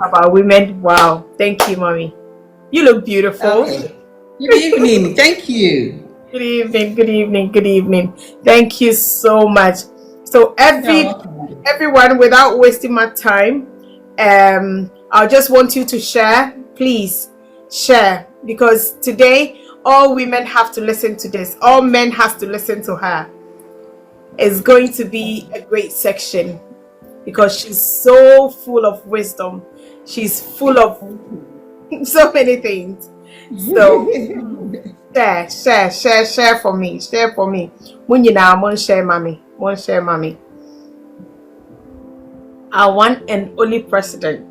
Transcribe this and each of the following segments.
about women. Wow. Thank you, mommy. You look beautiful. Okay. Good evening. Thank you. Good evening. Good evening. Good evening. Thank you so much. So everyone, without wasting my time, I just want you to share. Please share, because today all women have to listen to this. All men have to listen to her. It's going to be a great section because she's so full of wisdom. She's full of so many things. So share for me. Share for me. Won't share, mommy. Won't share, mommy. Our one and only president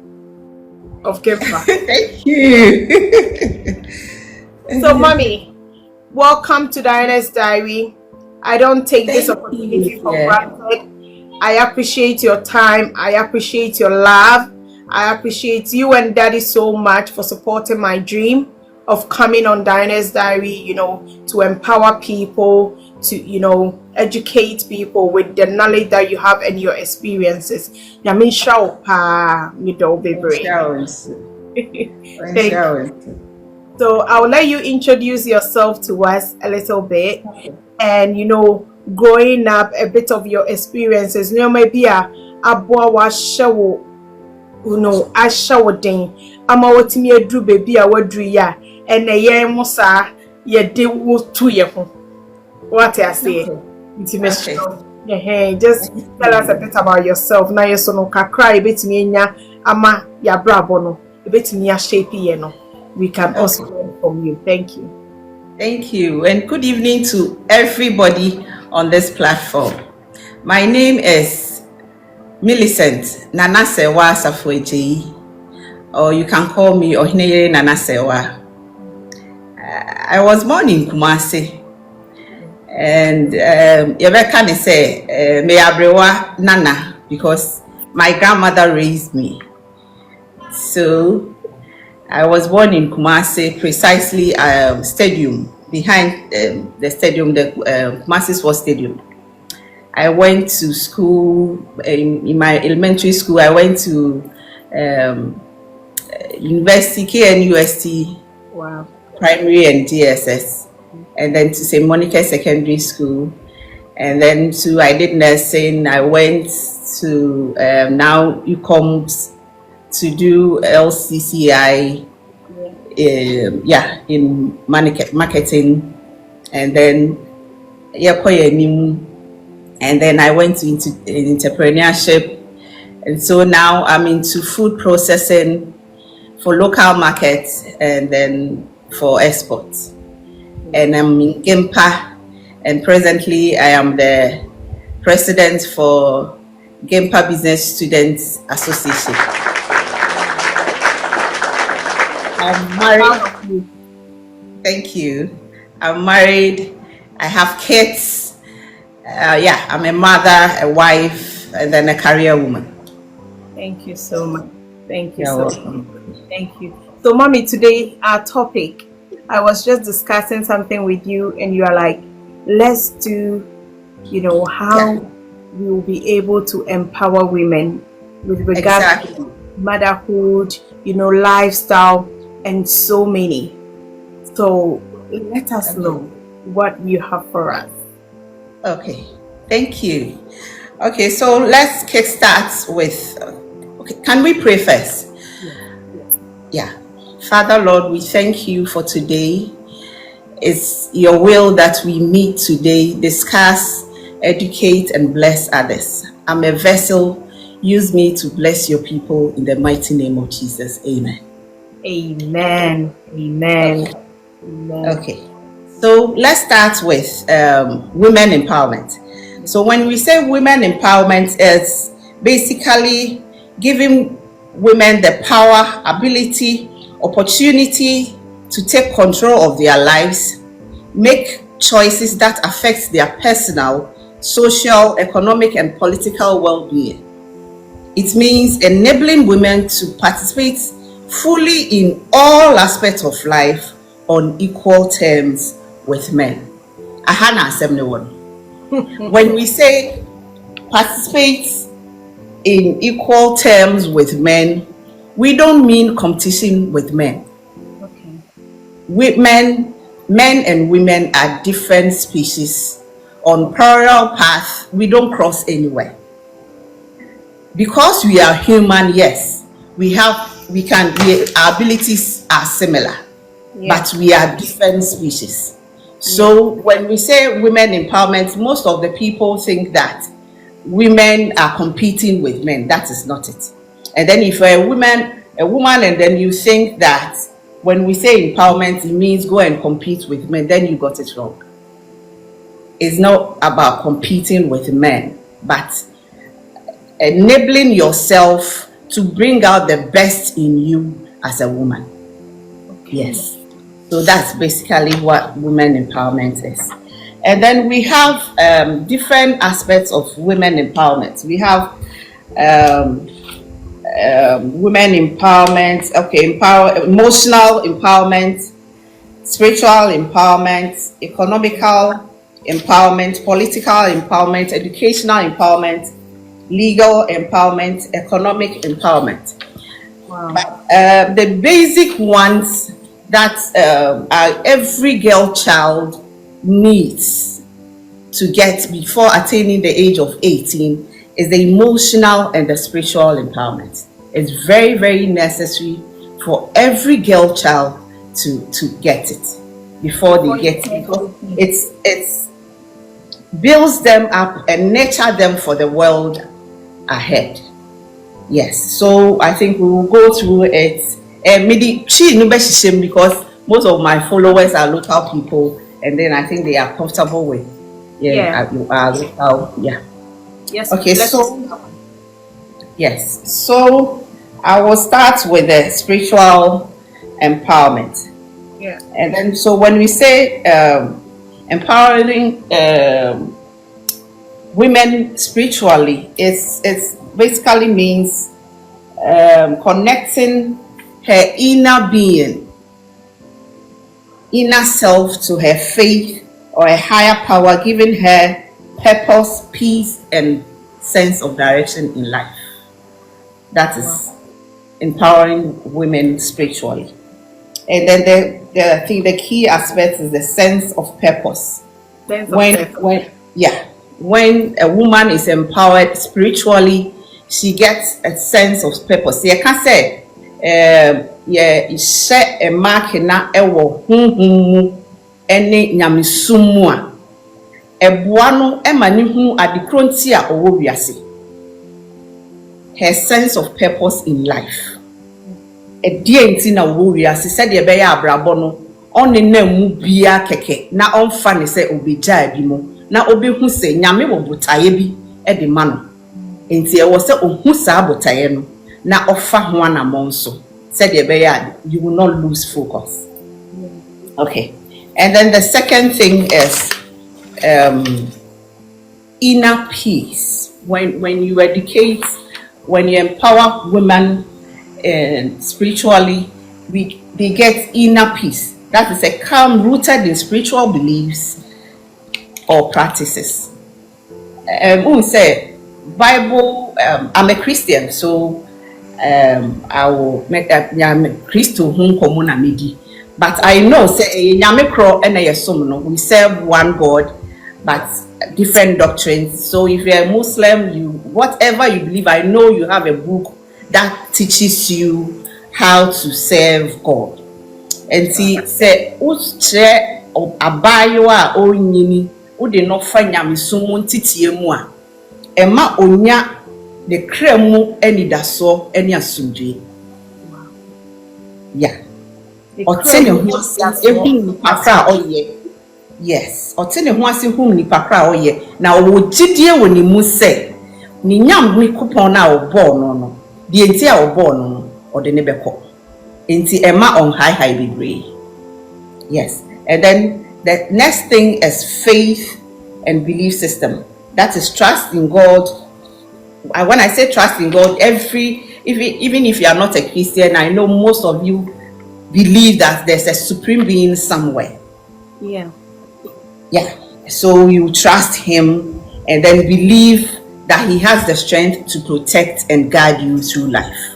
of GIMPA. Thank you. So, mommy, welcome to Diana's Diary. I don't take this opportunity for granted. I appreciate your time. I appreciate your love. I appreciate you and Daddy so much for supporting my dream of coming on Diana's Diary, to empower people, to, educate people with the knowledge that you have and your experiences. So I'll let you introduce yourself to us a little bit, and growing up, a bit of your experiences. Maybe a boy show, I show den. I'm a what me do baby a what do ya, and a year mosa ye de wo to ye. What I say, just tell us a bit about yourself. Now you're so no cry a bit me nya ama ya brabono, a bit me a shapey no. We can also learn from you. Thank you. Thank you, and good evening to everybody on this platform. My name is Millicent Nanasewa Safueji, or you can call me Ohineye Nanasewa. I was born in Kumasi, and Yabeka say Meyabrewa Nana because my grandmother raised me. So I was born in Kumasi, precisely stadium, behind the stadium, the Kumasi Sports Stadium. I went to school, in my elementary school, I went to University, KNUST, wow, primary and DSS, and then to St. Monica Secondary School, and then I did nursing. I went to now UCOMS to do LCCI, in marketing, and then and then I went into entrepreneurship, and so now I'm into food processing for local markets and then for exports. And I'm in GIMPA, and presently I am the president for GIMPA Business Students Association. I'm married. Thank you. I'm married. I have kids. I'm a mother, a wife, and then a career woman. Thank you so much. Thank you so much. Thank you. So, mommy, today our topic, I was just discussing something with you, and you are like, let's do, how we will be able to empower women with regard to motherhood, lifestyle, and so many. So let us know what you have for us. Okay, thank you. Okay, so let's kickstart with, can we pray first? Yeah. Father, Lord, we thank you for today. It's your will that we meet today, discuss, educate, and bless others. I'm a vessel. Use me to bless your people in the mighty name of Jesus. Amen. Amen. Amen. Okay. Okay. So let's start with women empowerment. So when we say women empowerment, it's basically giving women the power, ability, opportunity to take control of their lives, make choices that affect their personal, social, economic, and political well-being. It means enabling women to participate fully in all aspects of life on equal terms with men. Ahana 71. When we say participate in equal terms with men, we don't mean competition with men. Okay. Men and women are different species on parallel path. We don't cross anywhere. Because we are human, yes, our abilities are similar, but we are different species. So when we say women empowerment, most of the people think that women are competing with men. That is not it. And then if a woman, and then you think that when we say empowerment, it means go and compete with men, then you got it wrong. It's not about competing with men, but enabling yourself to bring out the best in you as a woman. Okay. Yes. So that's basically what women empowerment is. And then we have different aspects of women empowerment. We have women empowerment, emotional empowerment, spiritual empowerment, economical empowerment, political empowerment, educational empowerment, legal empowerment, economic empowerment. Wow. But the basic ones that every girl child needs to get before attaining the age of 18 is the emotional and the spiritual empowerment. It's very, very necessary for every girl child to get it before they get it. It's builds them up and nurture them for the world ahead. Yes, so I think we will go through it. Because most of my followers are local people, and then I think they are comfortable with local. Yes. Okay, so I will start with the spiritual empowerment. Yeah. And then so when we say empowering women spiritually, it's basically means connecting her inner being, inner self to her faith or a higher power, giving her purpose, peace, and sense of direction in life. That is empowering women spiritually. And then I think the key aspect is the sense of purpose. When a woman is empowered spiritually, she gets a sense of purpose. You can say, share a mark na ewo humu ene nyamisumu a eboa no ema ne hu adekronti a owo wiase. Her sense of purpose in life. Die enti na owo wiase se de be ya abrabo no one na mu bia keke na onfa ne se obegya bi mo na obehu se nyame wo botaye bi e de ma no enti e wo se ohu sa botaye no na ofa ho anamon so said you will not lose focus. Okay, and then the second thing is inner peace. When you educate, when you empower women spiritually, they get inner peace. That is a calm rooted in spiritual beliefs or practices. We say Bible. I'm a Christian, so I will make that Christo home common medi. But I know say nyame kro and we serve one God but different doctrines. So if you're a Muslim, whatever you believe, I know you have a book that teaches you how to serve God. And see say uche abayo a onyini ude no fa nyame sumu ntitie mu a ema onya the kremu any daso any asumdwe. Yeah. Otene ho ehun ni pakra oye. Yes. Otene ho ase hum ni pakra oye. Na owo gidie woni mu se ni nyam ni kupon na obo no. Die enti a obo no ode ne beko. Enti ema on high bebre. Yes. And then the next thing is faith and belief system. That is trust in God. When I say trust in God, even if you are not a Christian, I know most of you believe that there's a supreme being somewhere. Yeah. So you trust him and then believe that he has the strength to protect and guide you through life.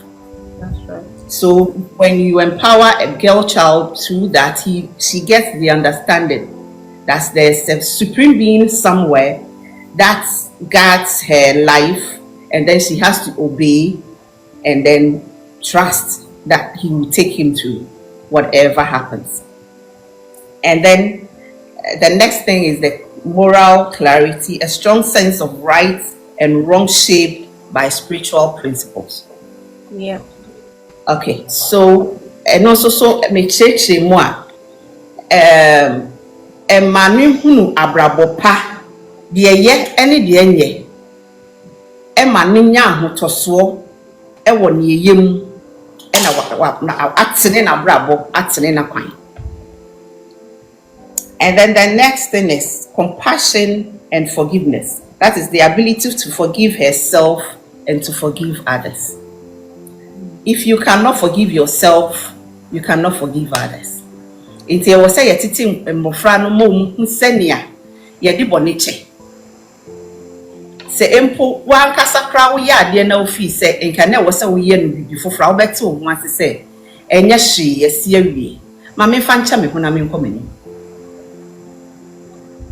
That's right. So when you empower a girl child through that, she gets the understanding that there's a supreme being somewhere that guards her life, and then she has to obey and then trust that he will take him to whatever happens. And then the next thing is the moral clarity, a strong sense of right and wrong shaped by spiritual principles. Yeah. Okay, so and also so me cheche mo a ma me hunu abrabo pa de ye ene de enye e ma ne nya ahotoso e wo ne yem e na atene na abrabo atene na kwan. And then the next thing is compassion and forgiveness. That is the ability to forgive herself and to forgive others. If you cannot forgive yourself, you cannot forgive others. Inti ewo say yetiti mmofra no mom nsenia ye di boniche. Se empo wan kasakra wo ya ade na ofi se enka na wo se wo ye no bibi fofra wo beti wo ho ase se enya hwe yesi awie. Ma me fa ncha me ho na me nkomani.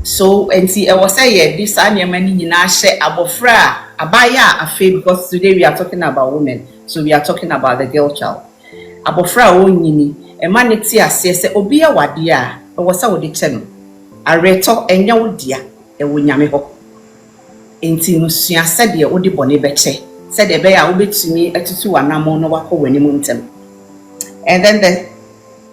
So enti ewo say ye di sa nyema ni nyina hye abofra abaya afa, because today we are talking about women. So we are talking about the girl child. Abofra o nyini e ma ne ti ase se obi ya wade a wo sa wo de che no areto enya wo dia e wo nyame ho. Enti no sua se de wo de bone be che se de be ya wo betumi atutu wanamo no wakọ wanimu ntem. And then the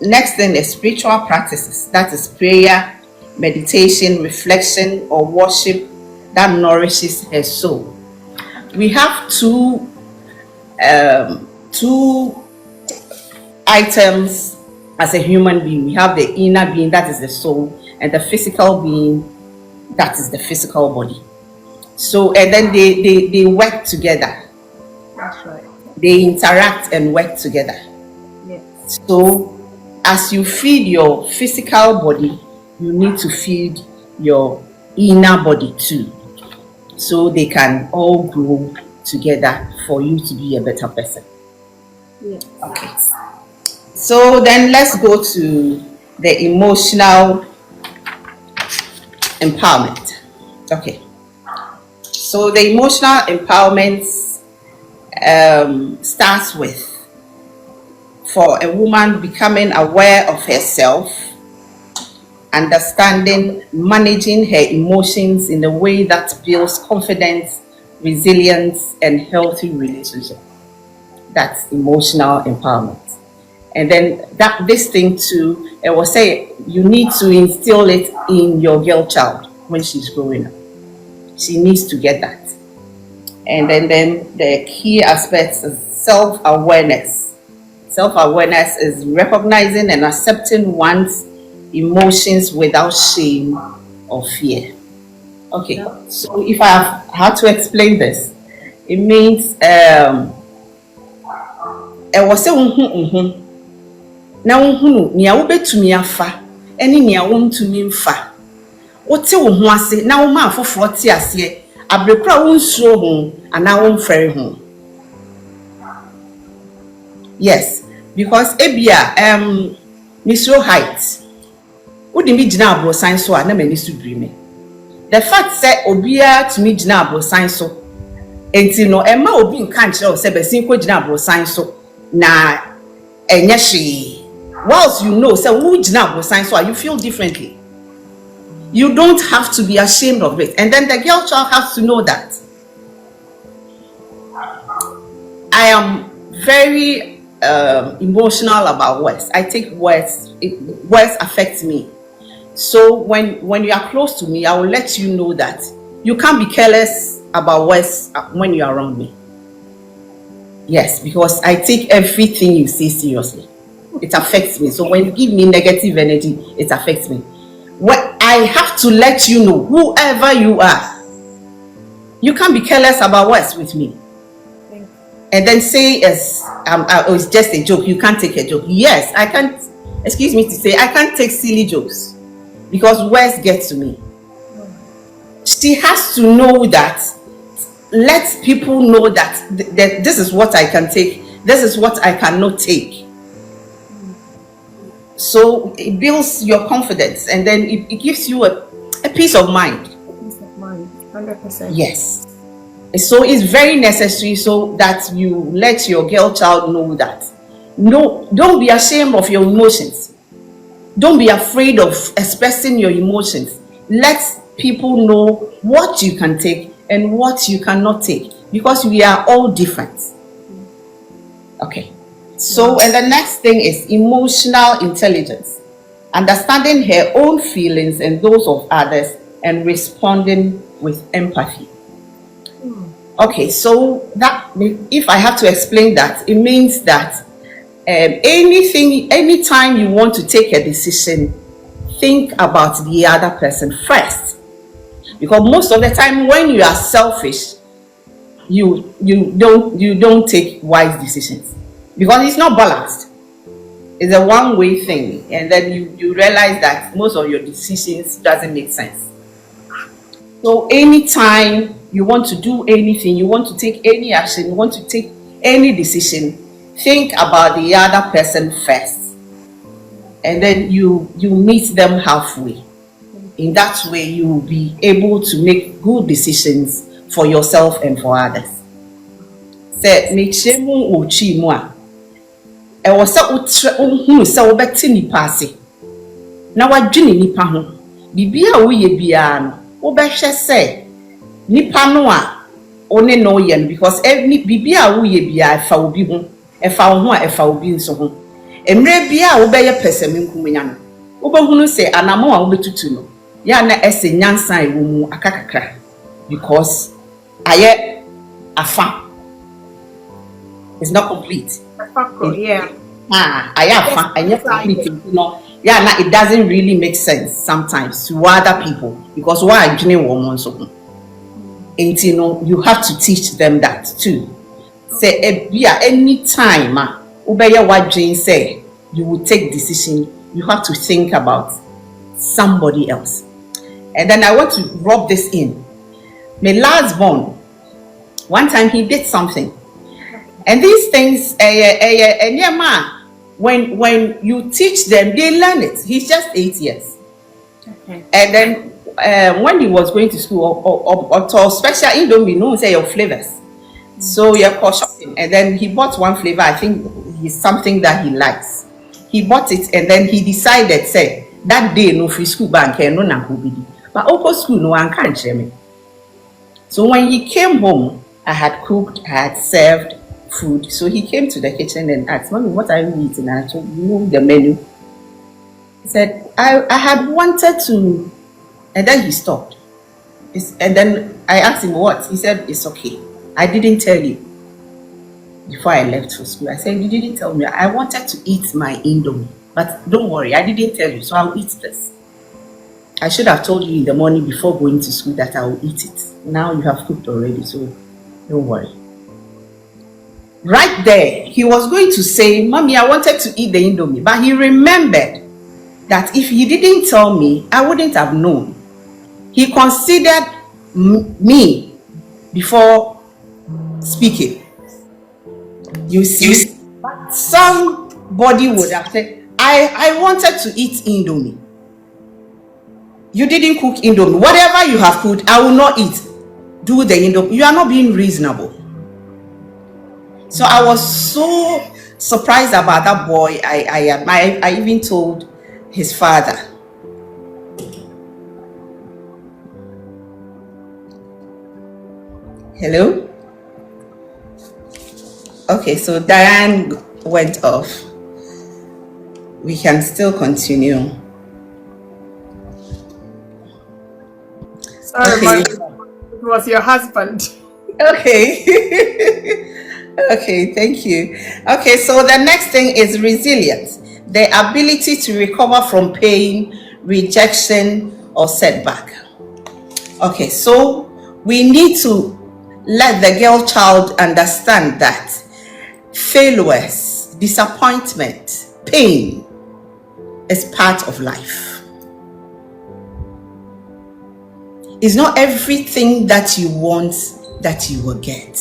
next thing is spiritual practices. That is prayer, meditation, reflection, or worship that nourishes her soul. We have two items as a human being. We have the inner being, that is the soul, and the physical being, that is the physical body. So, and then they work together. That's right. They interact and work together. Yes. So, as you feed your physical body, you need to feed your inner body too, so they can all grow together for you to be a better person. Yes. Okay. So then let's go to the emotional empowerment. Okay. So the emotional empowerment starts with, for a woman, becoming aware of herself, understanding, managing her emotions in a way that builds confidence, resilience, and healthy relationship. That's emotional empowerment. And then this thing too, I will say, you need to instill it in your girl child when she's growing up. She needs to get that. And then the key aspects is self-awareness. Self-awareness is recognizing and accepting one's emotions without shame or fear. Okay, so if I have how to explain this, it means was say na unhunu nia wo betumi afa eni nia wo ntumi mfa wo te wo ho ase na wo ma afoforo te ase abrekura wo nsuo ho ana wo mfere ho. Yes, because ebia misro height wodi mi gina abrosan so a na mani so dream. The fact say obia to me gina abrosan so enti no ema obi nka nkyere o se besin ko gina abrosan so na enya hwe. Whilst you know, say so you feel differently. You don't have to be ashamed of it. And then the girl child has to know that. I am very emotional about words. I take words, words affect me. So when you are close to me, I will let you know that you can't be careless about words when you are around me. Yes, because I take everything you say seriously. It affects me. So when you give me negative energy, it affects me. What I have to let you know, whoever you are, you can't be careless about what's with me. And then say it's just a joke. You can't take a joke. Yes, I can't. Excuse me to say, I can't take silly jokes because words get to me. She has to know that. Let people know that this is what I can take. This is what I cannot take. So it builds your confidence, and then it gives you a peace of mind. Peace of mind, 100%. Yes. So it's very necessary so that you let your girl child know that. No, don't be ashamed of your emotions. Don't be afraid of expressing your emotions. Let people know what you can take and what you cannot take, because we are all different. Okay. So, and the next thing is emotional intelligence, understanding her own feelings and those of others, and responding with empathy. Okay, so that, if I have to explain that, it means that anytime you want to take a decision, think about the other person first, because most of the time when you are selfish, you don't take wise decisions, because it's not balanced. It's a one-way thing, and then you realize that most of your decisions doesn't make sense. So anytime you want to do anything, you want to take any action, you want to take any decision, think about the other person first, and then you meet them halfway. In that way, you will be able to make good decisions for yourself and for others. Say, make sure you achieve more. I was who say obeti nipa ase na wadwene nipa ho bibia wo ye bia no wo behwe say nipa no a one no ye no, because every bibia wo ye bia fa obi ho efa wo ho a efa obi nso ho emre bia wo be ye pesem nkumanya no wo be hunu say anamo a wo betutu no ya na ese nyansa e wo mu akakakra, because aye afa is not complete. Yeah. It doesn't really make sense sometimes to other people, because why are you woman so? And you have to teach them that too. Say any time what Jane say you will take decision, you have to think about somebody else. And then I want to rub this in. My last born, one time he did something. And these things, when you teach them, they learn it. He's just 8 years. Okay. And then when he was going to school, or special indomie, no say your flavors. So you're shopping, and then he bought one flavor. I think it's something that he likes. He bought it, and then he decided, say that day no free school bank, no na kubidi. But Oko school no one can't share me. So when he came home, I had cooked, I had served food. So he came to the kitchen and asked, "Mommy, what are you eating?" And I told him the menu. He said, I had wanted to, and then he stopped. And then I asked him what. He said, "It's okay. I didn't tell you before I left for school." I said, "You didn't tell me. I wanted to eat my indomie, but don't worry, I didn't tell you, so I'll eat this. I should have told you in the morning before going to school that I will eat it. Now you have cooked already, so don't worry." Right there, he was going to say, "Mommy, I wanted to eat the indomie," but he remembered that if he didn't tell me, I wouldn't have known. He considered me before speaking. You see, but somebody would have said, I wanted to eat indomie. You didn't cook indomie. Whatever you have cooked, I will not eat. Do the indomie. You are not being reasonable. So I was so surprised about that boy. I even told his father. Hello? Okay, so Diane went off. We can still continue. Sorry, okay. It was your husband. Okay. Okay, thank you. Okay, so the next thing is resilience, the ability to recover from pain, rejection, or setback. Okay, so we need to let the girl child understand that failures, disappointment, pain is part of life. It's not everything that you want that you will get.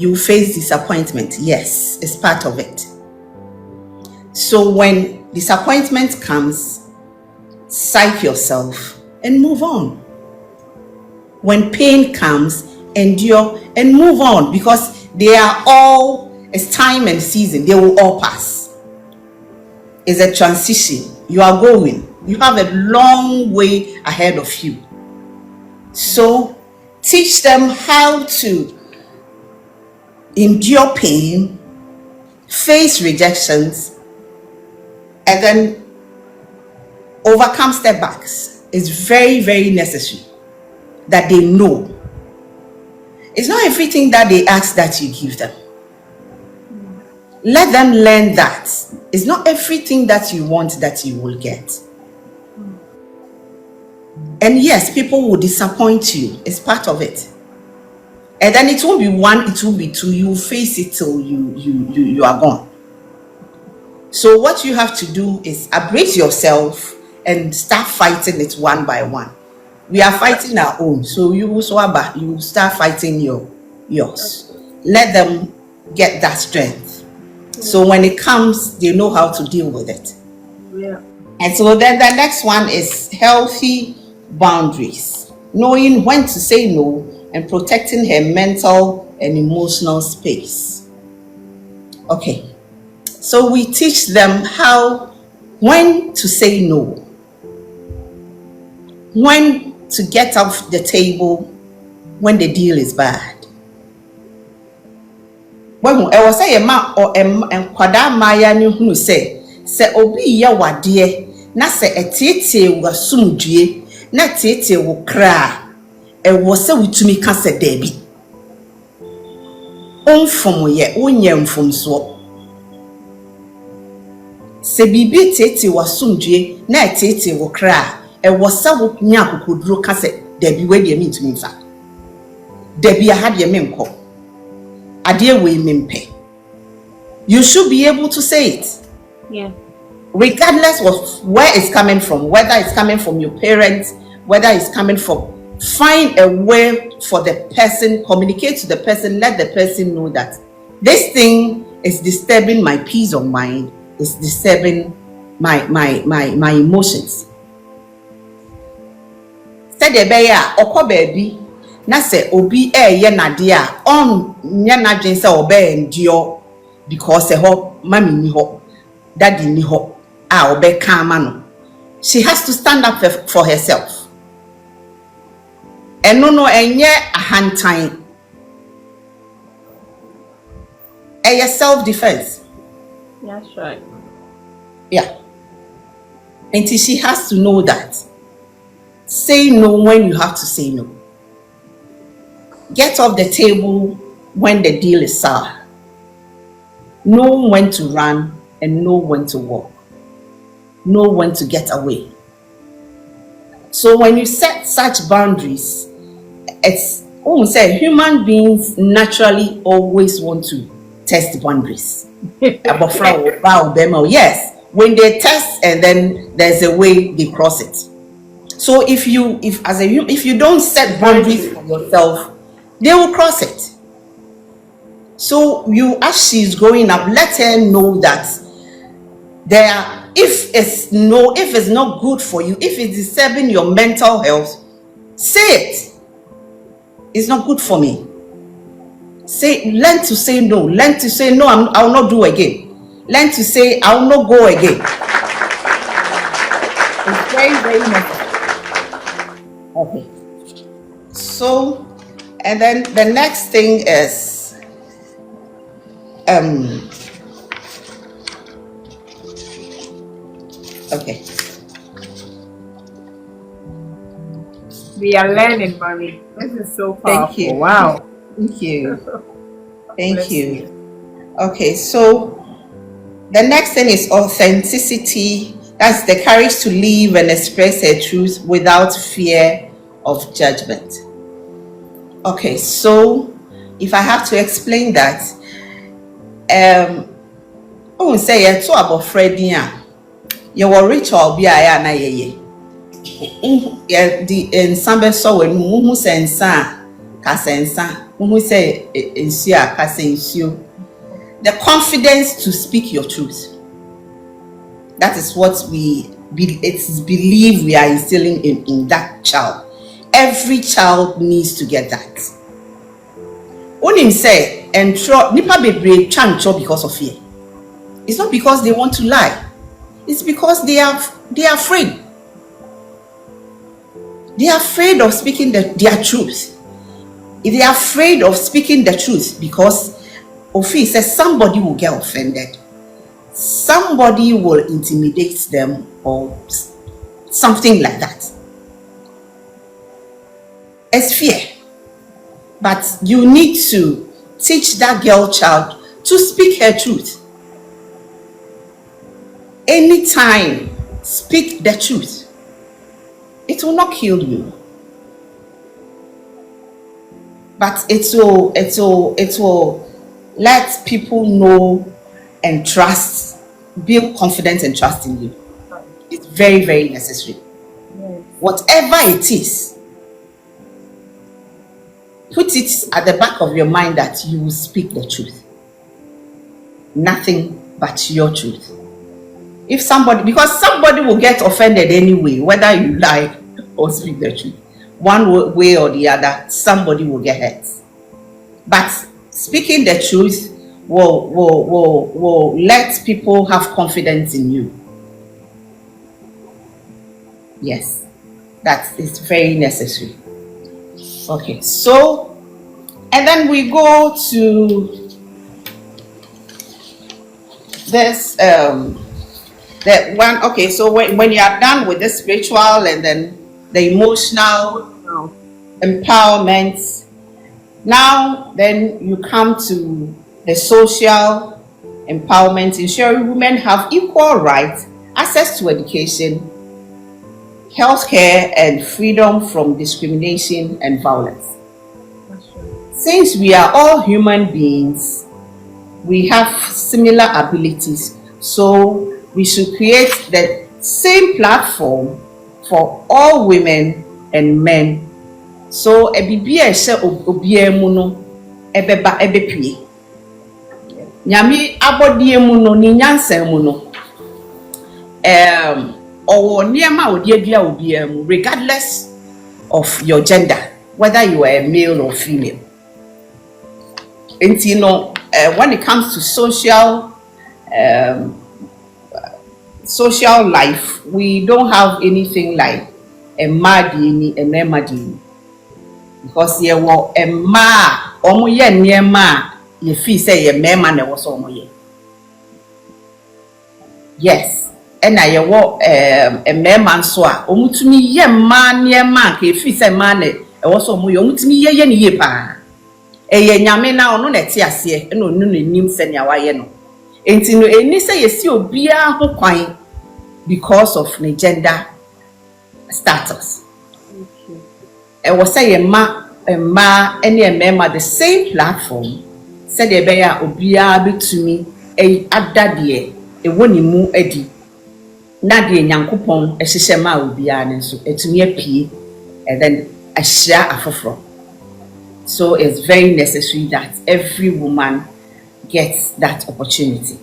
you face disappointment. Yes, it's part of it. So when disappointment comes, psych yourself and move on. When pain comes, endure and move on, because they are all, it's time and season, they will all pass. It's a transition. You are going. You have a long way ahead of you. So teach them how to endure pain, face rejections, and then overcome setbacks. It's very, very necessary that they know. It's not everything that they ask that you give them. Let them learn that it's not everything that you want that you will get. And yes, people will disappoint you. It's part of it. And then it won't be one, it will be two. You will face it till you are gone. So what you have to do is abridge yourself and start fighting it one by one. We are fighting our own. So you start fighting yours. Let them get that strength. So when it comes, they know how to deal with it. Yeah. And so then the next one is healthy boundaries. Knowing when to say no and protecting her mental and emotional space. Okay. So we teach them when to say no, when to get off the table when the deal is bad. When I was saying kwada maya ni hunu se obi ye wade na se etete wa sumdue na tete wo kra e wo se wutumi ka se dabi onfom ye onye mfomso se bibi tete wa sumdue na tete wo kra e wo se wo nya kokoduro ka se dabi we de mi ntumi fa dabi ha de menko. You should be able to say it. Yeah. Regardless of where it's coming from, whether it's coming from your parents, whether it's coming from, find a way for the person, communicate to the person, let the person know that this thing is disturbing my peace of mind, it's disturbing my emotions. Say the beya oko baby. Na se obi ye nade a on nya nadwen se obe endure because ho mami ni ho daddy ni ho a obe ka ma no. She has to stand up for herself. And no enye ahantan, a self defense. That's right. Yeah. And she has to know that. Say no when you have to say no. Get off the table when the deal is sour. Know when to run and know when to walk. Know when to get away. So when you set such boundaries, it's say human beings naturally always want to test boundaries. Yes, when they test and then there's a way they cross it. So if you don't set boundaries for yourself, they will cross it. So as she's growing up, let her know that if it's not good for you, if it's disturbing your mental health, say it. It's not good for me. Learn to say no. Learn to say no, I will not do again. Learn to say I will not go again. It's very, very necessary. Okay. So, and then the next thing is okay. We are learning, mommy. This is so powerful. Thank you. Wow. Thank you. Thank you. Okay, so the next thing is authenticity. That's the courage to live and express her truth without fear of judgment. Okay, so if I have to explain that, say you talk about Freddie, you were ritual be na ye. The ensemble so when mumu sensa ka sensa Who say the confidence to speak your truth. That is what it's believed we are instilling in that child. Every child needs to get that. Onim say nipa bebre chancho because of fear. It's not because they want to lie. It's because they are afraid. They are afraid of speaking their truth. They are afraid of speaking the truth because Ofi says somebody will get offended. Somebody will intimidate them or something like that. It's fear. But you need to teach that girl child to speak her truth. Anytime, speak the truth. It will not kill you. But it will let people know and trust, build confidence and trust in you. It's very, very necessary. Yes. Whatever it is, put it at the back of your mind that you will speak the truth. Nothing but your truth. Because somebody will get offended anyway, whether you lie or speak the truth. One way or the other, somebody will get hurt. But speaking the truth will let people have confidence in you. Yes, that is very necessary. Okay, so, and then we go to this, that one. Okay, so when you are done with the spiritual and then the emotional empowerment, now then you come to the social empowerment, ensuring women have equal rights, access to education, healthcare, and freedom from discrimination and violence. Since we are all human beings, we have similar abilities, so we should create the same platform for all women and men. So ebibia ehye obia mu no ebeba ebepie. Nyame abodie mu no ni nyansan mu no. Owo niema odi adua obia mu regardless of your gender, whether you are a male or female. And you know, when it comes to social life, we don't have anything like a madini, a memadini. Because ye wo a ma, omoye niema, ye fee say ye mema ne was omoye. Yes, and I wo a meman soa, omutumi ye man niema, ke fee say mane, a was omoye, omutumi ye ye pa. Eye nyame na ono na ti ase e no nim se nya waye no enti no eni se yesi obia ho kwan because of the gender status. E wo say ma ene emema the same platform said e be ya obia betumi e adade e woni mu adi na de nyankopon e hihye ma obia ne so etumi apie and then ahia afoforo. So it's very necessary that every woman gets that opportunity.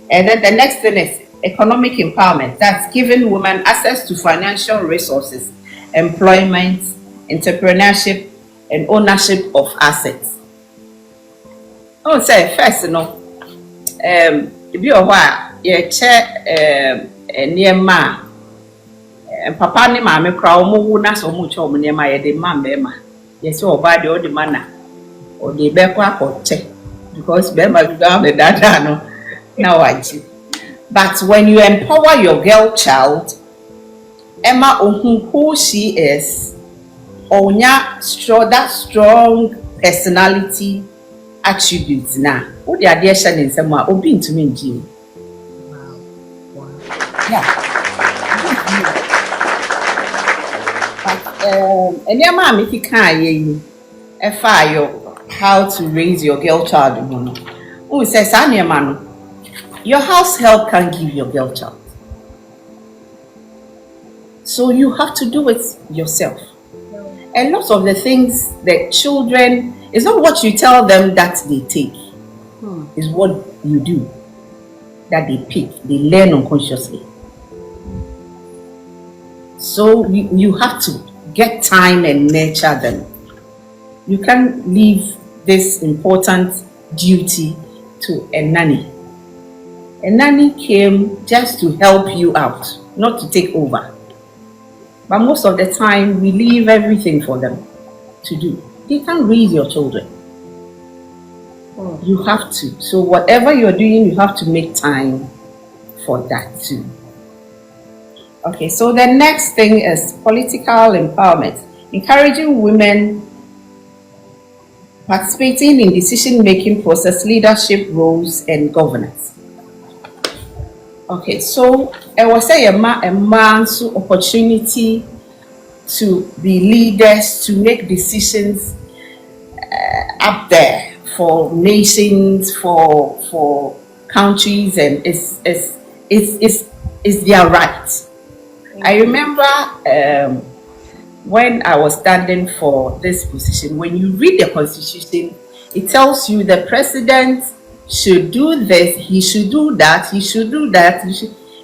And then the next thing is economic empowerment. That's giving women access to financial resources, employment, entrepreneurship, and ownership of assets. I would say first, if you are you check near ma, and papa ni ma me crowd mo na so much or near my de yes, or body or the manner or the back or check because Bema down the data now I see. But when you empower your girl child, Emma who she is, onya that strong personality attributes now. What the addition in some open to me, Jim. Yeah. And your mom, if you can't, how to raise your girl child. Who says, your house help can give your girl child. So you have to do it yourself. And lots of the things that children It's not what you tell them that they take, it's what you do that they pick, they learn unconsciously. So you have to get time and nurture them. You can't leave this important duty to a nanny. A nanny came just to help you out, not to take over. But most of the time, we leave everything for them to do. They can't raise your children. You have to. So whatever you're doing, you have to make time for that too. Okay, so the next thing is political empowerment. Encouraging women participating in decision-making process, leadership roles, and governance. Okay, so I will say a man's opportunity to be leaders, to make decisions up there for nations, for countries, and it's their right. I remember when I was standing for this position, when you read the constitution, it tells you the president should do this, he should do that, he should do that.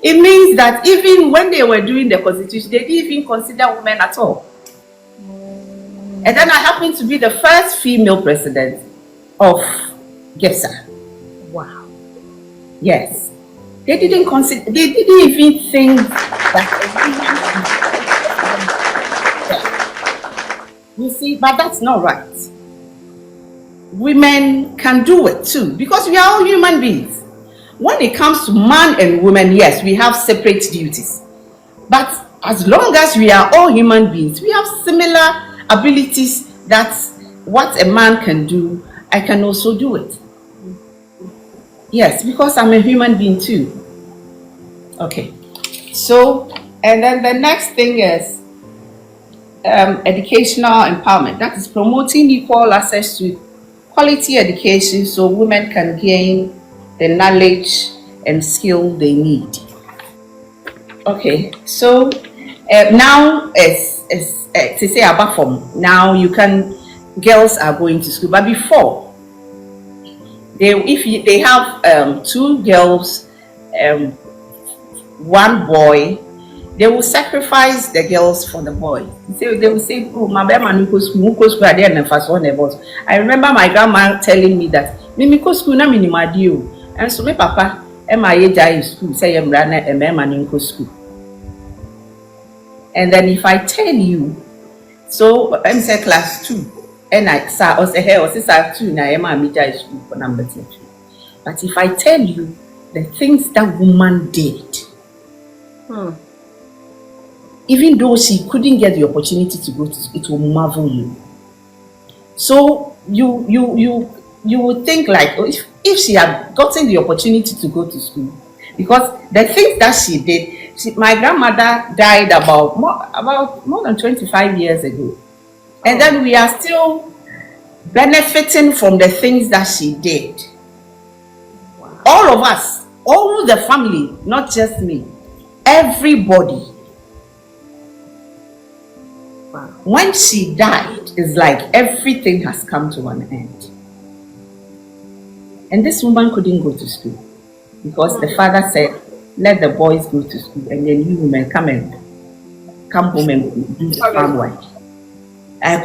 It means that even when they were doing the constitution, they didn't even consider women at all. And then I happened to be the first female president of GEPSA. Wow. Yes. They didn't consider, they didn't even think that. You see, but that's not right. Women can do it too, because we are all human beings. When it comes to man and woman, yes, we have separate duties. But as long as we are all human beings, we have similar abilities. That's what a man can do, I can also do it. Yes, because I'm a human being too. Okay. So, and then the next thing is educational empowerment. That is promoting equal access to quality education so women can gain the knowledge and skill they need. Okay, so now it's to say about from now girls are going to school, but before if they have two girls, one boy, they will sacrifice the girls for the boy. They will say, oh, my baby, I remember my grandma telling me that, Mimiko school na minimadio. And so my papa, in school, say I'm running a man in school. And then if I tell you, so I'm say class 2, and I say, hey, or sister 2, na I'm school for number 2. But if I tell you the things that woman did, even though she couldn't get the opportunity to go to school, it will marvel you. So you would think like, oh, if she had gotten the opportunity to go to school, because the things that she did, my grandmother died about more than 25 years ago, and then we are still benefiting from the things that she did. Wow. All of us, all the family, not just me, everybody. Wow. When she died, it's like everything has come to an end. And this woman couldn't go to school because the father said, let the boys go to school and then you women come home and do the farm work.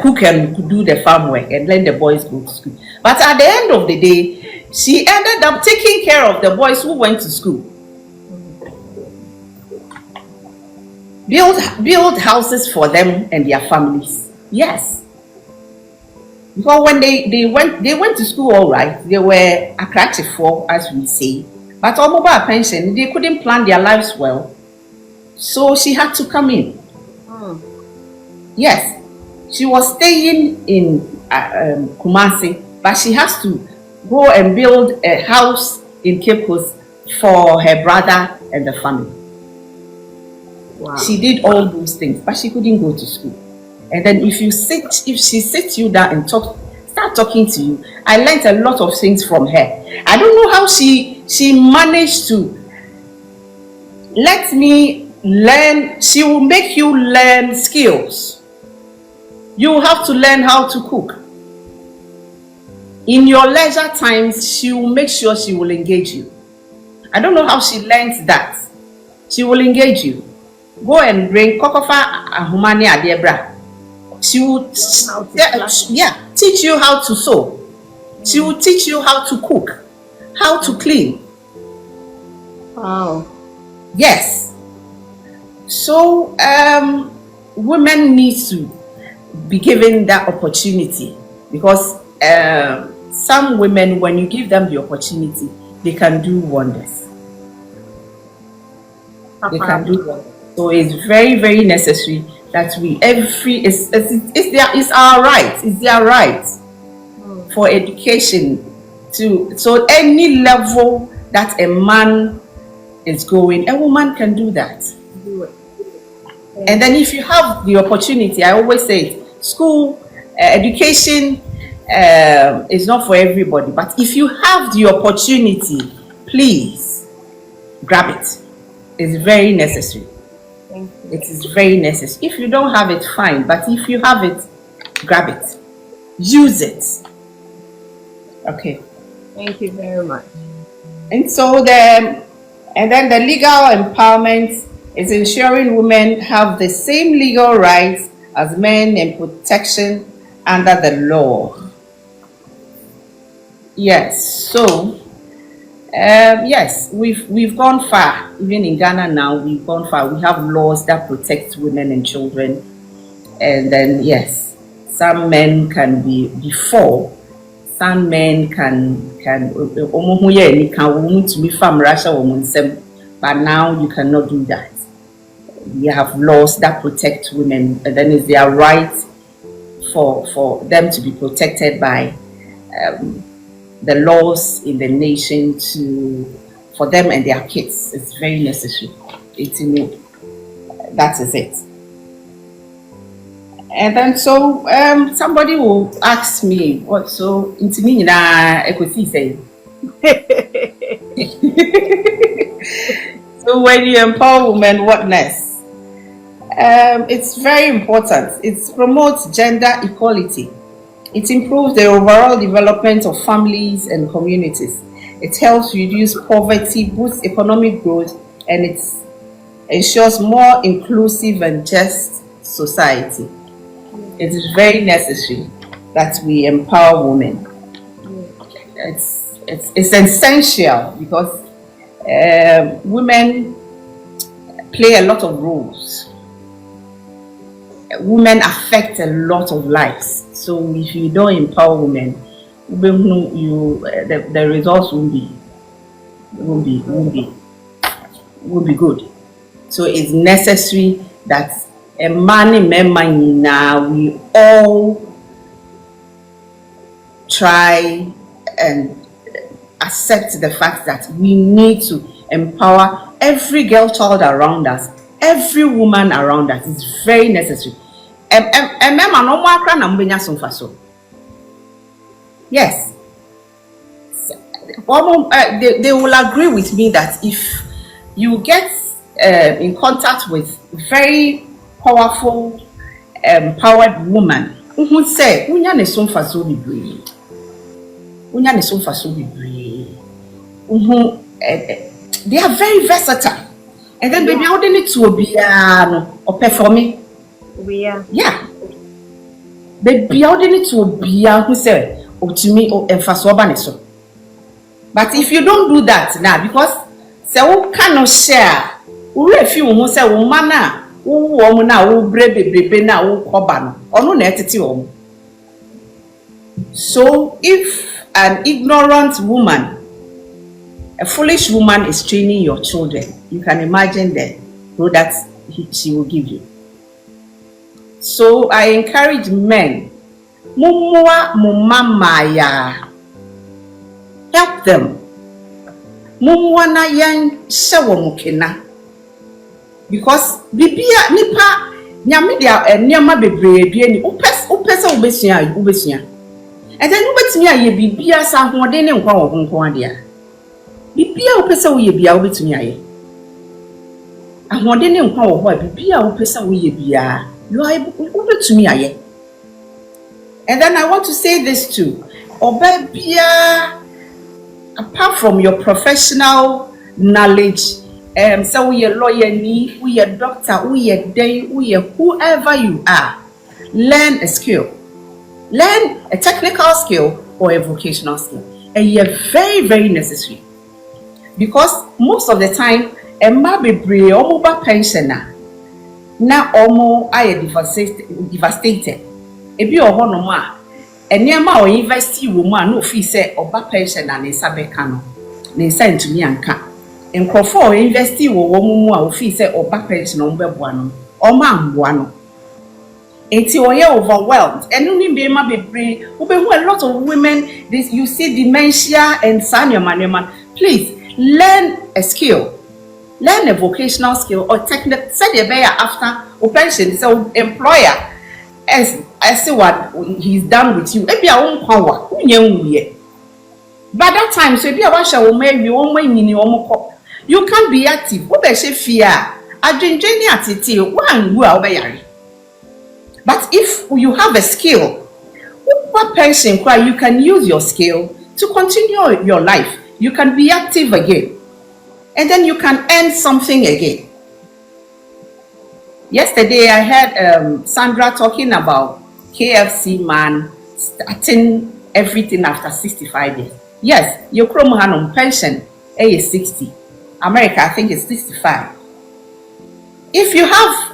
Cook and do the farm work and let the boys go to school. But at the end of the day, she ended up taking care of the boys who went to school. Build houses for them and their families. Yes. Because when they went to school, all right, they were attractive for, as we say, but on mobile pension, they couldn't plan their lives well. So she had to come in. Yes. She was staying in Kumasi, but she has to go and build a house in Cape Coast for her brother and the family. Wow. She did all those things, but she couldn't go to school. And then if she sits you down and start talking to you, I learned a lot of things from her. I don't know how she managed to let me learn. She will make you learn skills. You have to learn how to cook. In your leisure times, she will make sure she will engage you. I don't know how she learns that. She will engage you. Go and bring kokofa ahumani adiebra. She will teach you how to sew. She will teach you how to cook, how to clean. Wow. Yes. So women need to be given that opportunity, because some women, when you give them the opportunity, they can do wonders. They can do wonders. So it's very, very necessary that we it's our right. It's their right for education so any level that a man is going, a woman can do that. And then if you have the opportunity, I always say school education is not for everybody, but if you have the opportunity, please grab it. It's very necessary. It is very necessary. If you don't have it, fine, but if you have it, grab it, use it. Okay. Thank you very much. And so then the legal empowerment is ensuring women have the same legal rights as men and protection under the law. Yes, so yes, we've gone far. Even in Ghana now, we've gone far. We have laws that protect women and children. And then yes, some men can be before. Some men but now you cannot do that. We have laws that protect women, and then it's their right for them to be protected by the laws in the nation for them and their kids. It's very necessary. That is it. And then so somebody will ask me, what so into me say. So when you empower women, what next? It's very important. It promotes gender equality. It improves the overall development of families and communities. It helps reduce poverty, boosts economic growth, and it ensures more inclusive and just society. It is very necessary that we empower women. It's essential because women play a lot of roles. Women affect a lot of lives. So if you don't empower women, the results won't be good. So it's necessary that a man now we all try and accept the fact that we need to empower every girl child around us, every woman around us. It's very necessary. Yes. They will agree with me that if you get in contact with very powerful, empowered woman who say, they are very versatile. And then baby, how they need to be or performing. Yeah. Baby, how they need to be who say, to me, or but if you don't do that now, because say who cannot share, who refuse who say woman who woman who baby na who koban or no netity. So if an ignorant woman, a foolish woman is training your children, you can imagine the products she will give you. So I encourage men, help them. Because bibia nipa nyame dia niama bebree bia ni opesa obesia. And then obetumi aye bibia sa hoden ne nkwa wo nko ade a. Bibia opesa wo ye bia obetumi aye. Ahoden ne nkwa wo ho a bibia opesa wo ye bia. You are obetumi aye. And then I want to say this too. Obebia, apart from your professional knowledge, so we a lawyer, we a doctor, we a day, we a whoever you are, learn a skill, learn a technical skill or a vocational skill, and you're very, very necessary because most of the time, a be brave or pensioner. Na omo aye devastated ebi oho no ma enema o university wo mu a no fi se oba pension na nsa beka no ne nsa ntumi anka enkrofo o university wo mu a o fi se oba pension no beboa no o ma amboa no enti o ye overwhelmed enu ni be ma bebre wo be hu a lot of women this you see dementia and senior man. Please learn a skill. Learn a vocational skill or technical. Say the bear after operation. So employer, as see what he's done with you. Maybe our own power. By that time, so if you wash your maybe you can't be active. What be fear? I drink activity. One will be. But if you have a skill, what person you can use your skill to continue your life. You can be active again. And then you can earn something again. Yesterday, I heard Sandra talking about KFC man starting everything after 65 years. Yes, your chromohan on pension is 60. America, I think, is 65. If you have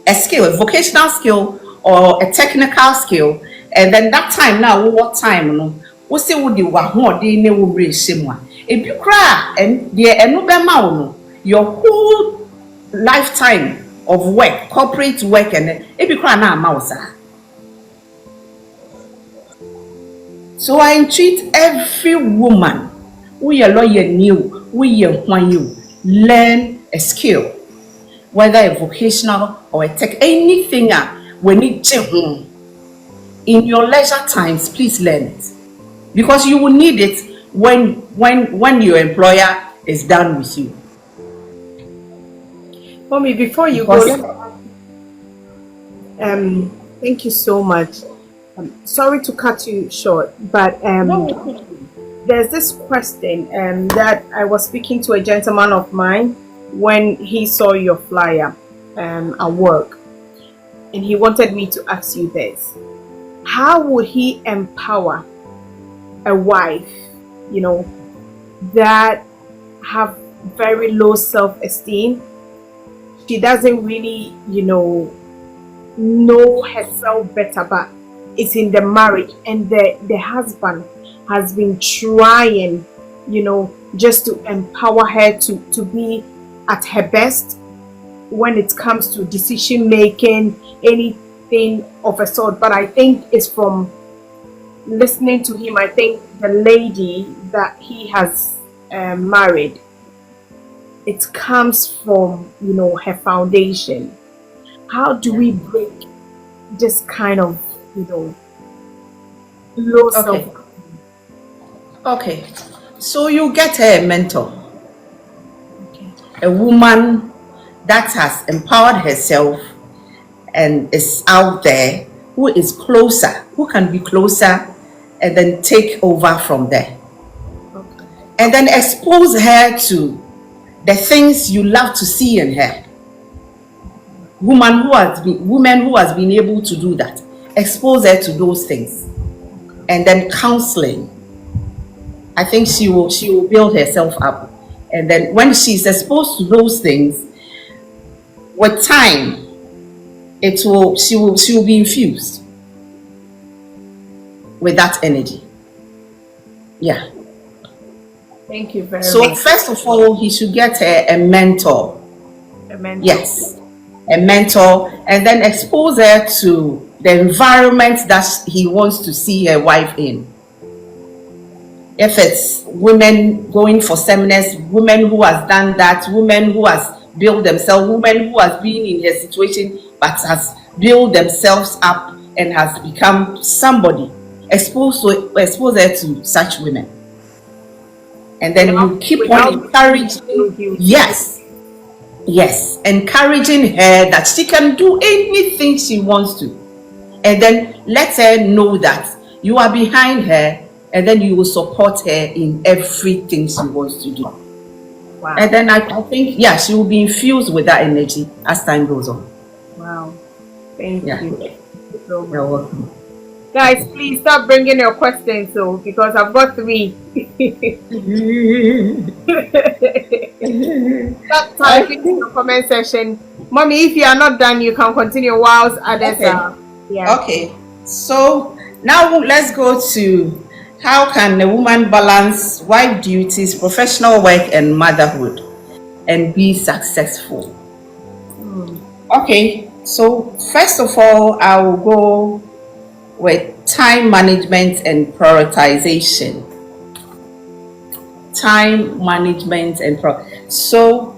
a skill, a vocational skill or a technical skill, and then that time now, what time? No, we say would you want they ne will bring someone. If you cry and your whole lifetime of work, corporate work, and if you cry now, mouse. So I entreat every woman, we are lawyer new, we are one you learn a skill, whether a vocational or a tech, anything when it in your leisure times, please learn it because you will need it when your employer is done with you. Mommy, before you go, thank you so much. Sorry to cut you short, but there's this question that I was speaking to a gentleman of mine when he saw your flyer at work, and he wanted me to ask you this: how would he empower a wife, that have very low self-esteem? She doesn't really, know herself better, but it's in the marriage, and the husband has been trying, just to empower her to be at her best when it comes to decision making, anything of a sort. But I think it's from listening to him. I think the lady that he has married, it comes from her foundation. How do we break this kind of low self? Okay, so you get her a mentor, a woman that has empowered herself and is out there, who is closer, who can be closer, and then take over from there, and then expose her to the things you love to see in her. Woman who has been able to do that, expose her to those things, and then counseling. I think she will build herself up, and then when she's exposed to those things, with time, she will be infused with that energy. Yeah. Thank you very So much. first of all, he should get a mentor. A mentor. Yes, a mentor, and then expose her to the environment that he wants to see her wife in. If it's women going for seminars, women who has done that, women who has built themselves, women who has been in her situation but has built themselves up and has become somebody, expose her to such women. And then you keep on encouraging. Yes, encouraging her that she can do anything she wants to, and then let her know that you are behind her and then you will support her in everything she wants to do. Wow. And then I think, yeah, she will be infused with that energy as time goes on. Wow. Thank Yeah. you so much. You're welcome. Guys, please stop bringing your questions, so because I've got 3. Stop typing in the comment section. Mommy, if you are not done, you can continue whilst others Okay. are. Yeah. Okay. So now let's go to how can a woman balance wife duties, professional work, and motherhood and be successful? Okay. So first of all, I will go with time management and prioritization. Time management and so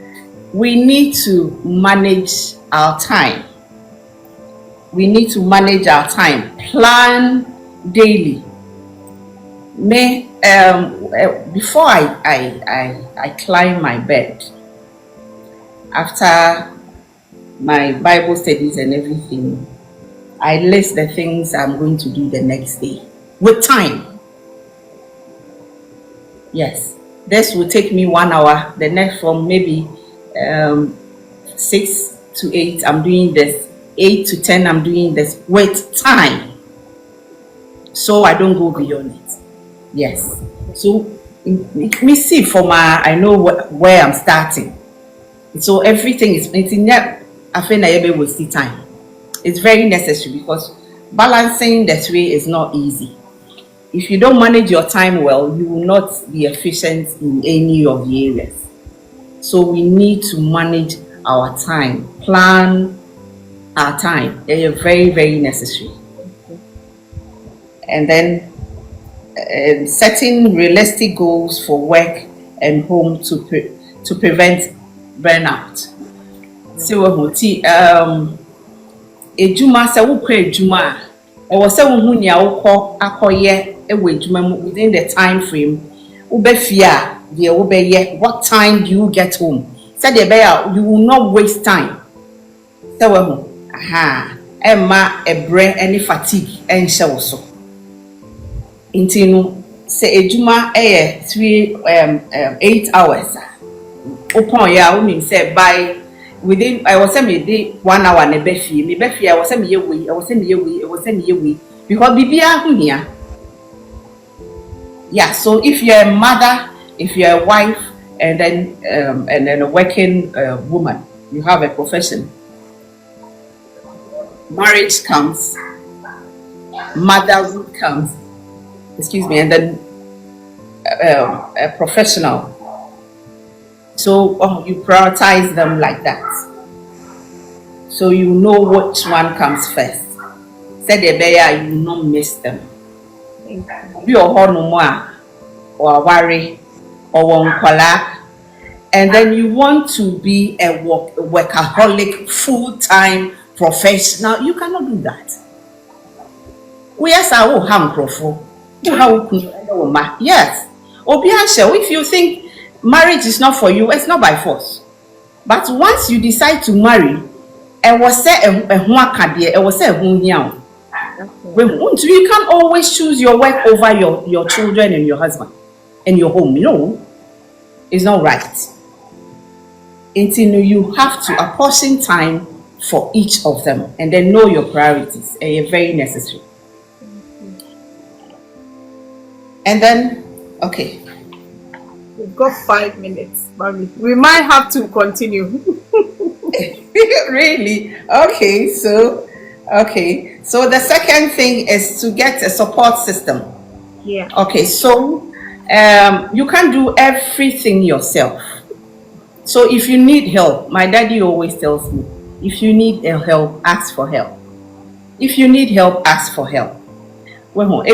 we need to manage our time. We need to manage our time. Plan daily. Before I climb my bed, after my Bible studies and everything, I list the things I'm going to do the next day with time. Yes, this will take me 1 hour. The next from maybe 6 to 8, I'm doing this. 8 to 10, I'm doing this with time. So I don't go beyond it. Yes. So me see for I know where I'm starting. So everything is I feel I will see time. It's very necessary because balancing the 3 is not easy. If you don't manage your time well, you will not be efficient in any of the areas. So we need to manage our time, plan our time. They are very, very necessary. And then setting realistic goals for work and home to prevent burnout. So ejuma se wo kwa ejuma e wo se wo hu nia wo kọ akoye e wo ejuma within the time frame wo be fia de wo be ye what time do you get home said the bear you will not waste time se wo hu emma ebre any fatigue en hye wo so intinu se ejuma 8 hours upon ya wo mean say by within I was saying me 1 hour na be fie I was saying me we because bibia hu hia. Yeah, so if you're a mother, if you're a wife, and then a working woman, you have a profession, marriage comes, motherhood comes, and then a professional. So you prioritize them like that. So you know which one comes first. Said the bear, you will not miss them. Be a honor or worry or one color. And then you want to be a workaholic, full-time professional. You cannot do that. We are so harmful. Yes. If you think marriage is not for you, it's not by force. But once you decide to marry, you can't always choose your work over your children and your husband and your home. No, it's not right. Until you have to apportion time for each of them and then know your priorities. Very necessary. And then, okay. We've got 5 minutes, mommy. We might have to continue. Really? Okay, so the second thing is to get a support system. Yeah. Okay, so you can't do everything yourself. So if you need help, my daddy always tells me, if you need help, ask for help. If you need help, ask for help. Well,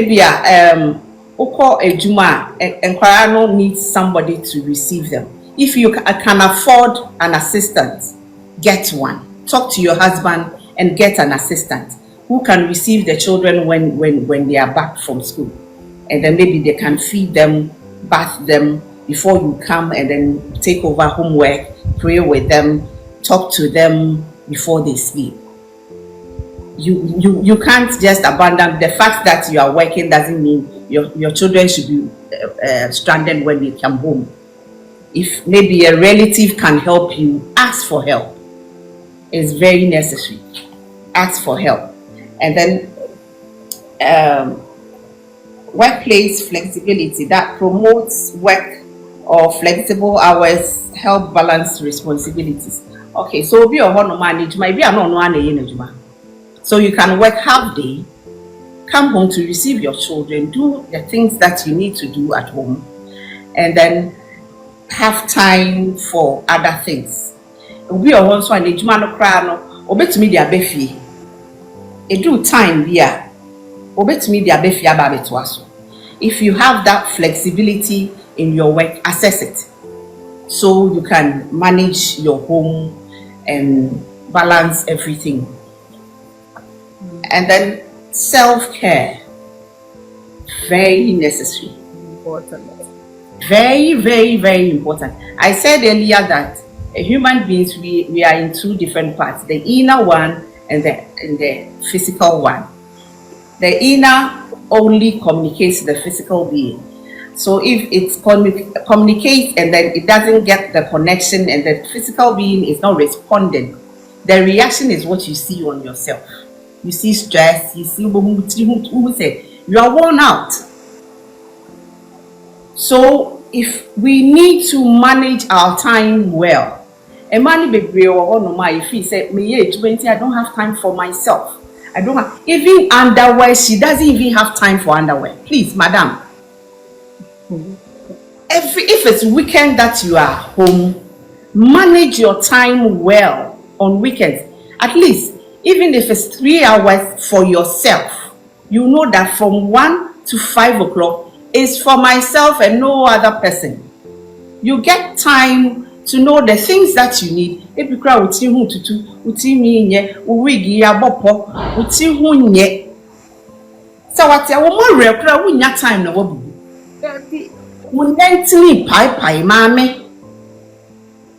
Oko ejuma enkwara needs somebody to receive them. If you can afford an assistant, get one. Talk to your husband and get an assistant who can receive the children when they are back from school. And then maybe they can feed them, bath them before you come and then take over homework, pray with them, talk to them before they sleep. You can't just abandon. The fact that you are working doesn't mean your children should be stranded when they come home. If maybe a relative can help you, ask for help. It's very necessary. Ask for help. And then workplace flexibility that promotes work or flexible hours, help balance responsibilities. Okay, so be a one manage, maybe I'm not one. So you can work half day, come home to receive your children, do the things that you need to do at home, and then have time for other things. Be a one so an ejuma cry no, obet me dia befi. E do time bia, obet me dia befi ababetwaso. If you have that flexibility in your work, assess it so you can manage your home and balance everything. And then self-care, very necessary. Important. Very, very, very important. I said earlier that human beings, we are in two different parts, the inner one and the physical one. The inner only communicates the physical being. So if it communicates and then it doesn't get the connection and the physical being is not responding, the reaction is what you see on yourself. You see stress, you see you are worn out. So if we need to manage our time well, a man if he said, I don't have time for myself. I don't have even underwear. She doesn't even have time for underwear. Please, madam. If it's weekend that you are home, manage your time well on weekends. At least, even if it's 3 hours for yourself, you know that from 1 to 5 o'clock is for myself and no other person. You get time to know the things that you need. If you cry, uti hu tutu, uti mi nye, uwigi ya bopo, uti hu nye. So what ya woman rekra wunya time na wabu. Unentini pai mame.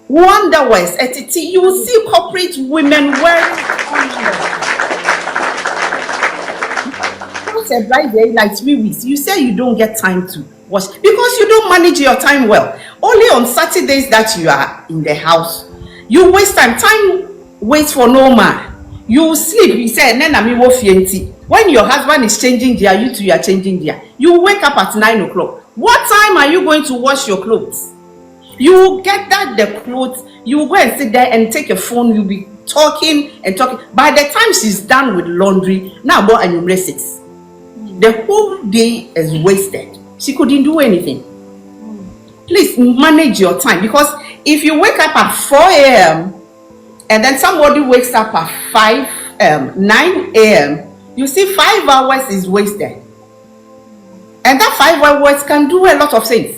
Wonder West etiti, you will see corporate women wearing like 3 weeks. You say you don't get time to wash because you don't manage your time well. Only on Saturdays that you are in the house, you waste time. Time waits for no man. You sleep. You say, when your husband is changing gear, you two are changing gear. You wake up at 9 o'clock. What time are you going to wash your clothes? You will get the clothes. You will go and sit there and take a phone. You'll be talking and talking. By the time she's done with laundry, now about and 6. The whole day is wasted. She couldn't do anything. Please manage your time, because if you wake up at 4 a.m. and then somebody wakes up at 9 a.m., you see 5 hours is wasted. And that 5 hours can do a lot of things.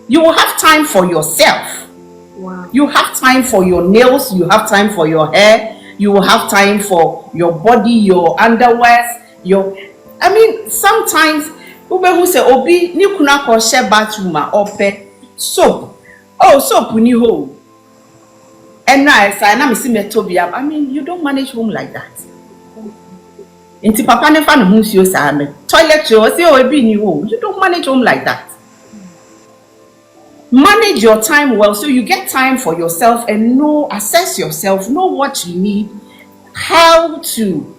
You will have time for yourself. Wow. You have time for your nails. You have time for your hair. You will have time for your body, your underwear, sometimes who say obi ni kuna ko she bathroom ope soap. Oh, soap ni ho. And now me see metobia. You don't manage home like that. Inti papa never no nsuo sa me. Toilet you say obi ni ho. You don't manage home like that. Manage your time well so you get time for yourself and assess yourself, know what you need, how to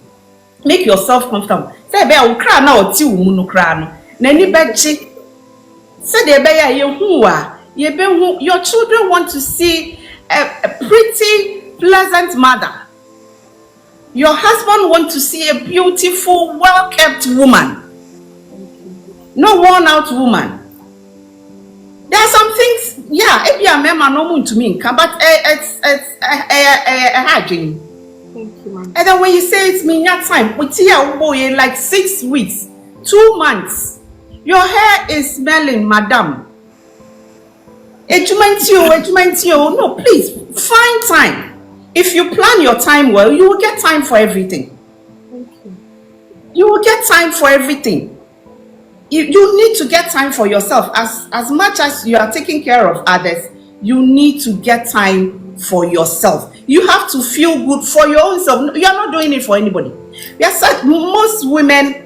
make yourself comfortable. Say be o kra na o ti wo mu no kra no. Na ni beji. Say de be ya ye hu a, ye be hu your children want to see a pretty, pleasant mother. Your husband wants to see a beautiful, well-kept woman. No worn-out woman. There are some things, if you are a man, no one to me, but it's a hygiene. Thank you, ma'am. And then when you say it's me, your time, we see a boy like 6 weeks, 2 months. Your hair is smelling, madam. No, please find time. If you plan your time well, you will get time for everything. Thank you. You will get time for everything. You need to get time for yourself. As much as you are taking care of others, you need to get time for yourself. You have to feel good for your own self. You are not doing it for anybody. Most women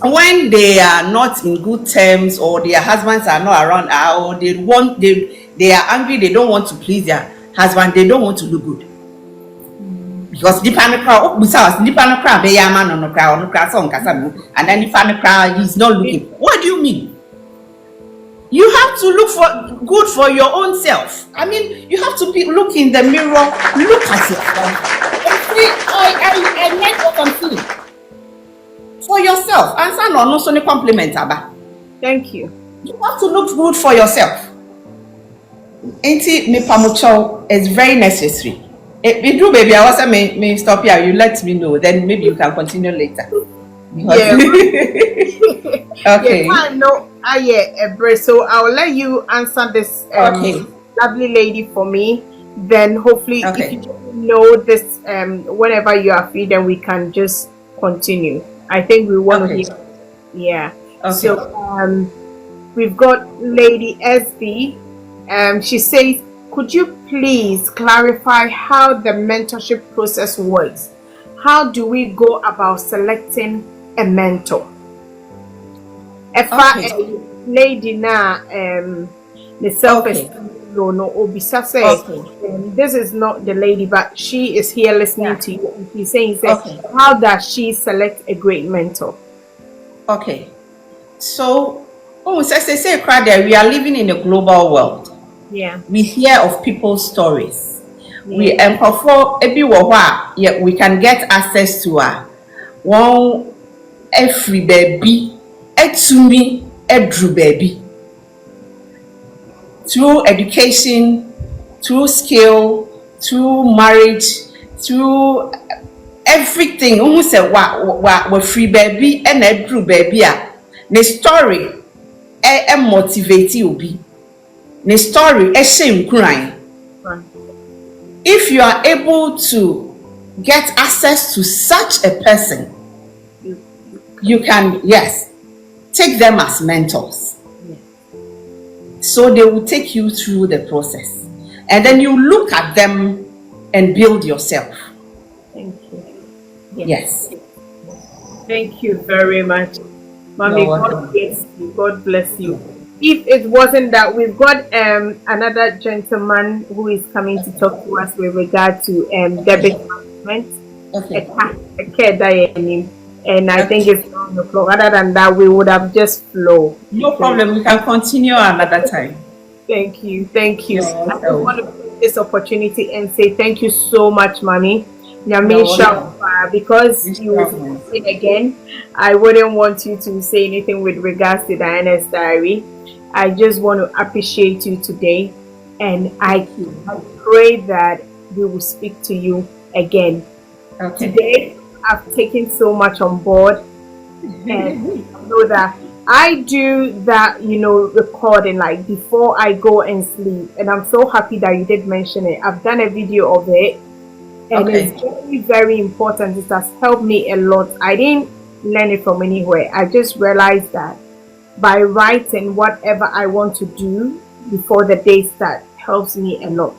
when they are not in good terms, or their husbands are not around, or they are angry, they don't want to please their husband, they don't want to look good. Because the crowd, and then the crowd is not looking. What do you mean? You have to look for good for your own self. I mean, you have to look in the mirror, look at yourself, and say, I like what I'm feeling. For yourself. Answer no so compliment, Abba. Thank you. You have to look good for yourself. Ain't me pamucho is very necessary. If you do, baby, I was may stop here. You let me know. Then maybe you can continue later. Yeah. Okay. Yeah, no, so I'll let you answer this lovely lady for me. Then hopefully, if you know this, whenever you are free, then we can just continue. I think we want to hear. Yeah. Okay. So we've got Lady SB. She says, could you please clarify how the mentorship process works? How do we go about selecting a mentor? If I lady na the self-esteem no obisa say this is not the lady, but she is here listening to you, and she's saying how does she select a great mentor? Okay, so say crowd there, we are living in a global world. Yeah, we hear of people's stories. We for we can get access to one every baby etumi edru baby through education, through skill, through marriage, through everything. Almost say wa free baby and edru baby the story motivate you be the story shame crying. If you are able to get access to such a person, you can take them as mentors. So they will take you through the process, and then you look at them and build yourself. Thank you. Yes. Thank you very much, Mommy. God bless you. God bless you. If it wasn't that, we've got another gentleman who is coming to talk to us with regard to debit management. And I think it's 9 o'clock. Other than that, we would have just flow. No problem. We can continue another time. Thank you. Thank you. I just want to take this opportunity and say thank you so much, Mommy. Because you will say it again, I wouldn't want you to say anything with regards to Diana's diary. I just want to appreciate you today, and I pray that we will speak to you again. Today, I've taken so much on board, and I know that I do that, recording like before I go and sleep, and I'm so happy that you did mention it. I've done a video of it, and it's very, very important. It has helped me a lot. I didn't learn it from anywhere. I just realized that by writing whatever I want to do before the day starts helps me a lot.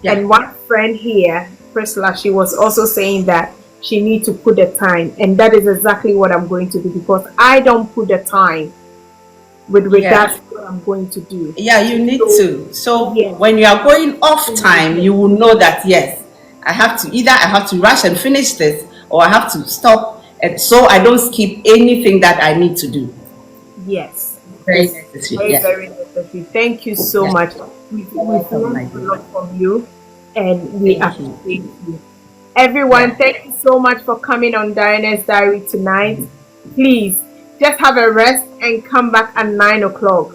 And one friend here, Priscilla, she was also saying that she needs to put the time, and that is exactly what I'm going to do, because I don't put the time with regards to what I'm going to do. You need to. So when you are going off time, you will know that I have to rush and finish this, or I have to stop, and so I don't skip anything that I need to do. Yes. Very necessary. Very necessary. Thank you so much. We've learned a lot from you, and we appreciate you. Everyone, thank you so much for coming on Diana's Diary tonight. Please just have a rest and come back at 9 o'clock.